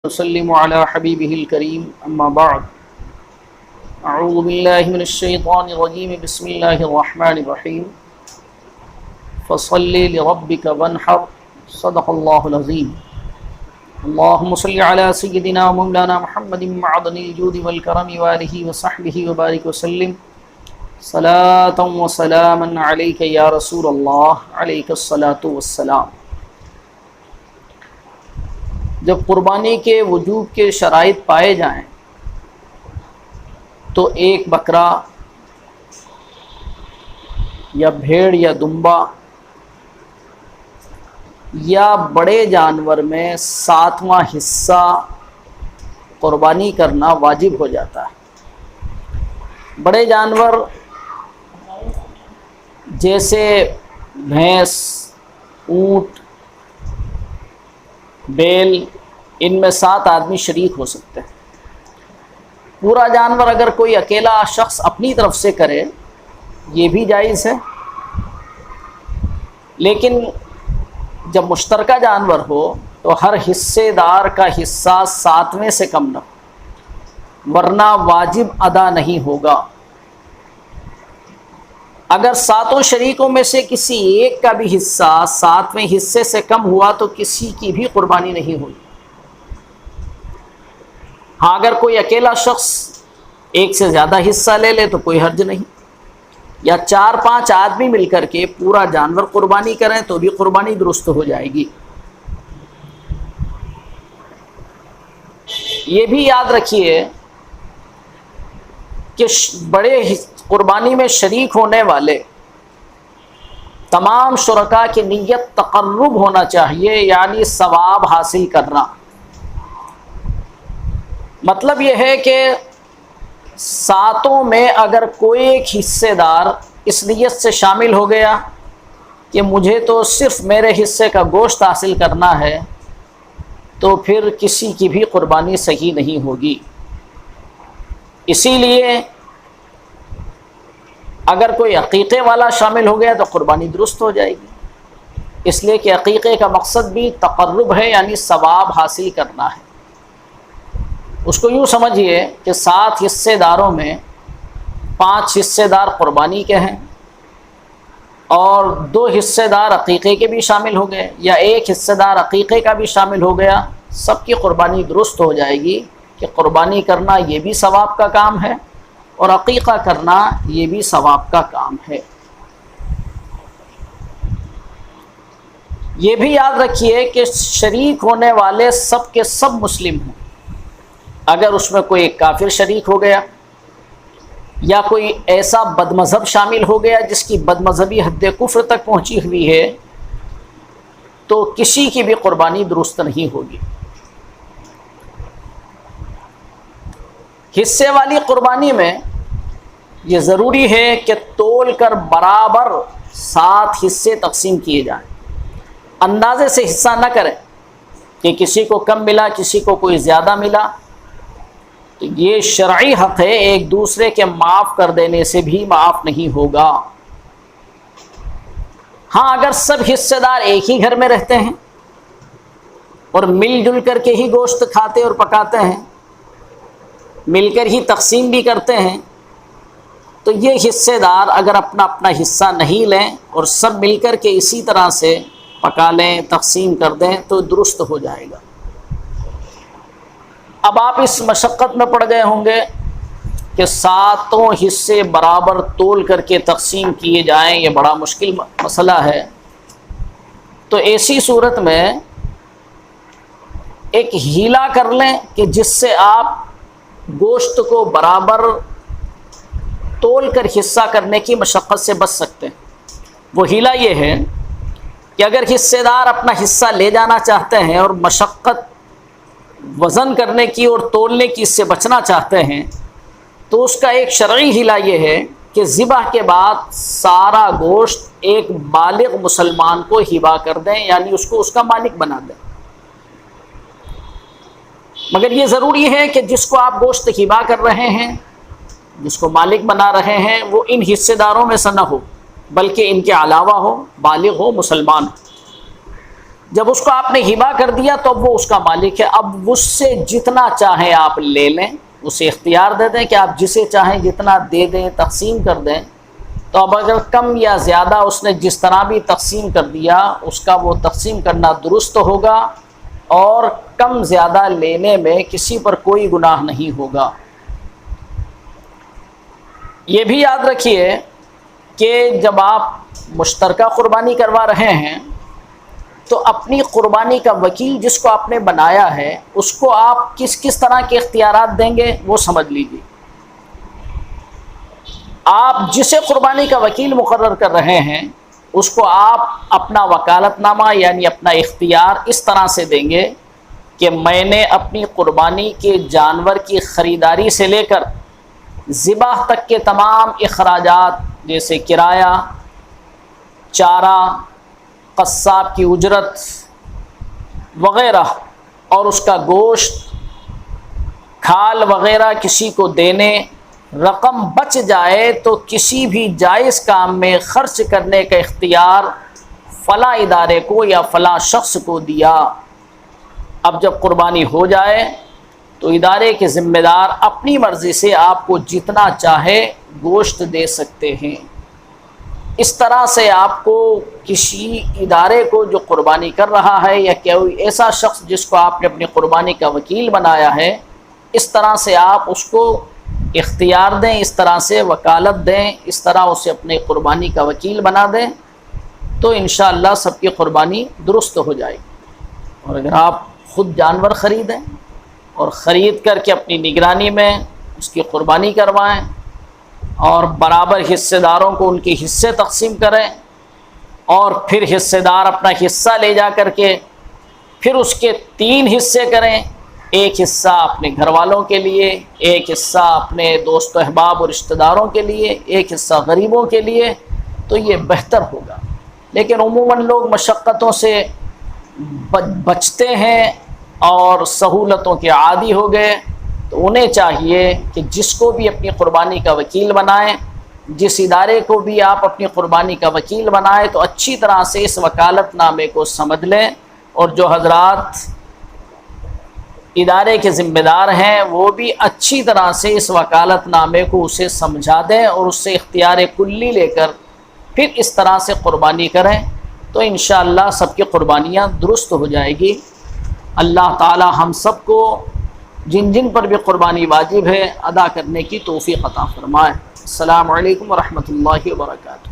وسلم على حبيبه الكريم أما بعد أعوذ بالله من الشيطان الرجيم بسم الله الرحمن الرحيم فصل لربك وانحر صدق الله العظيم اللهم صل على سيدنا ومولانا محمد معدن الجود والكرم وآله وصحبه وبارك وسلم صلاة وسلاما عليك يا رسول الله عليك الصلاة والسلام۔ جب قربانی کے وجوب کے شرائط پائے جائیں تو ایک بکرا یا بھیڑ یا دمبا یا بڑے جانور میں 7واں حصہ قربانی کرنا واجب ہو جاتا ہے۔ بڑے جانور جیسے بھینس، اونٹ، بیل، ان میں 7 آدمی شریک ہو سکتے ہیں۔ پورا جانور اگر کوئی اکیلا شخص اپنی طرف سے کرے یہ بھی جائز ہے، لیکن جب مشترکہ جانور ہو تو ہر حصے دار کا حصہ 7ویں سے کم نہ ہو، ورنہ واجب ادا نہیں ہوگا۔ اگر 7 شریکوں میں سے کسی ایک کا بھی حصہ 7ویں حصے سے کم ہوا تو کسی کی بھی قربانی نہیں ہوئی۔ ہاں اگر کوئی اکیلا شخص ایک سے زیادہ حصہ لے لے تو کوئی حرج نہیں، یا 4-5 آدمی مل کر کے پورا جانور قربانی کریں تو بھی قربانی درست ہو جائے گی۔ یہ بھی یاد رکھیے کہ بڑے قربانی میں شریک ہونے والے تمام شرکاء کی نیت تقرب ہونا چاہیے، یعنی ثواب حاصل کرنا۔ مطلب یہ ہے کہ 7 میں اگر کوئی ایک حصے دار اس نیت سے شامل ہو گیا کہ مجھے تو صرف میرے حصے کا گوشت حاصل کرنا ہے تو پھر کسی کی بھی قربانی صحیح نہیں ہوگی۔ اسی لیے اگر کوئی عقیقے والا شامل ہو گیا تو قربانی درست ہو جائے گی، اس لیے کہ عقیقے کا مقصد بھی تقرب ہے، یعنی ثواب حاصل کرنا ہے۔ اس کو یوں سمجھیے کہ 7 حصے داروں میں 5 حصے دار قربانی کے ہیں اور 2 حصے دار عقیقے کے بھی شامل ہو گئے، یا 1 حصے دار عقیقے کا بھی شامل ہو گیا، سب کی قربانی درست ہو جائے گی کہ قربانی کرنا یہ بھی ثواب کا کام ہے اور عقیقہ کرنا یہ بھی ثواب کا کام ہے۔ یہ بھی یاد رکھیے کہ شریک ہونے والے سب کے سب مسلم ہوں۔ اگر اس میں کوئی ایک کافر شریک ہو گیا یا کوئی ایسا بد مذہب شامل ہو گیا جس کی بد مذہبی حد کفر تک پہنچی ہوئی ہے تو کسی کی بھی قربانی درست نہیں ہوگی۔ حصے والی قربانی میں یہ ضروری ہے کہ تول کر برابر 7 حصے تقسیم کیے جائیں، اندازے سے حصہ نہ کریں کہ کسی کو کم ملا کسی کو کوئی زیادہ ملا، تو یہ شرعی حق ہے، ایک دوسرے کے معاف کر دینے سے بھی معاف نہیں ہوگا۔ ہاں اگر سب حصے دار ایک ہی گھر میں رہتے ہیں اور مل جل کر کے ہی گوشت کھاتے اور پکاتے ہیں، مل کر ہی تقسیم بھی کرتے ہیں، تو یہ حصے دار اگر اپنا اپنا حصہ نہیں لیں اور سب مل کر کے اسی طرح سے پکا لیں، تقسیم کر دیں تو درست ہو جائے گا۔ اب آپ اس مشقت میں پڑ گئے ہوں گے کہ 7 حصے برابر تول کر کے تقسیم کیے جائیں، یہ بڑا مشکل مسئلہ ہے۔ تو ایسی صورت میں ایک ہیلا کر لیں کہ جس سے آپ گوشت کو برابر تول کر حصہ کرنے کی مشقت سے بچ سکتے ہیں۔ وہ ہیلا یہ ہے کہ اگر حصے دار اپنا حصہ لے جانا چاہتے ہیں اور مشقت وزن کرنے کی اور تولنے کی اس سے بچنا چاہتے ہیں تو اس کا ایک شرعی ہیلا یہ ہے کہ ذبح کے بعد سارا گوشت ایک بالغ مسلمان کو ہبہ کر دیں، یعنی اس کو اس کا مالک بنا دیں۔ مگر یہ ضروری ہے کہ جس کو آپ گوشت ہبہ کر رہے ہیں، جس کو مالک بنا رہے ہیں، وہ ان حصے داروں میں سے نہ ہو بلکہ ان کے علاوہ ہو، بالغ ہو، مسلمان ہو۔ جب اس کو آپ نے ہبہ کر دیا تو اب وہ اس کا مالک ہے، اب اس سے جتنا چاہیں آپ لے لیں، اسے اختیار دے دیں کہ آپ جسے چاہیں جتنا دے دیں، تقسیم کر دیں۔ تو اب اگر کم یا زیادہ اس نے جس طرح بھی تقسیم کر دیا، اس کا وہ تقسیم کرنا درست ہوگا، اور کم زیادہ لینے میں کسی پر کوئی گناہ نہیں ہوگا۔ یہ بھی یاد رکھیے کہ جب آپ مشترکہ قربانی کروا رہے ہیں تو اپنی قربانی کا وکیل جس کو آپ نے بنایا ہے اس کو آپ کس کس طرح کے اختیارات دیں گے وہ سمجھ لیجیے۔ آپ جسے قربانی کا وکیل مقرر کر رہے ہیں اس کو آپ اپنا وکالت نامہ یعنی اپنا اختیار اس طرح سے دیں گے کہ میں نے اپنی قربانی کے جانور کی خریداری سے لے کر ذبح تک کے تمام اخراجات جیسے کرایہ، چارہ، قصاب کی اجرت وغیرہ، اور اس کا گوشت، کھال وغیرہ کسی کو دینے، رقم بچ جائے تو کسی بھی جائز کام میں خرچ کرنے کا اختیار فلاں ادارے کو یا فلاں شخص کو دیا۔ اب جب قربانی ہو جائے تو ادارے کے ذمہ دار اپنی مرضی سے آپ کو جتنا چاہے گوشت دے سکتے ہیں۔ اس طرح سے آپ کو کسی ادارے کو جو قربانی کر رہا ہے یا کوئی ایسا شخص جس کو آپ نے اپنی قربانی کا وکیل بنایا ہے، اس طرح سے آپ اس کو اختیار دیں، اس طرح سے وکالت دیں، اس طرح اسے اپنے قربانی کا وکیل بنا دیں، تو انشاءاللہ سب کی قربانی درست ہو جائے گی۔ اور اگر آپ خود جانور خریدیں اور خرید کر کے اپنی نگرانی میں اس کی قربانی کروائیں اور برابر حصے داروں کو ان کے حصے تقسیم کریں، اور پھر حصے دار اپنا حصہ لے جا کر کے پھر اس کے 3 حصے کریں، ایک حصہ اپنے گھر والوں کے لیے، ایک حصہ اپنے دوست و احباب اور رشتہ داروں کے لیے، ایک حصہ غریبوں کے لیے، تو یہ بہتر ہوگا۔ لیکن عموماً لوگ مشقتوں سے بچتے ہیں اور سہولتوں کے عادی ہو گئے، تو انہیں چاہیے کہ جس کو بھی اپنی قربانی کا وکیل بنائیں، جس ادارے کو بھی آپ اپنی قربانی کا وکیل بنائیں، تو اچھی طرح سے اس وکالت نامے کو سمجھ لیں، اور جو حضرات ادارے کے ذمہ دار ہیں وہ بھی اچھی طرح سے اس وکالت نامے کو اسے سمجھا دیں اور اس سے اختیار کلی لے کر پھر اس طرح سے قربانی کریں، تو انشاءاللہ سب کی قربانیاں درست ہو جائے گی۔ اللہ تعالی ہم سب کو جن جن پر بھی قربانی واجب ہے ادا کرنے کی توفیق عطا فرمائے۔ السلام علیکم ورحمۃ اللہ وبرکاتہ۔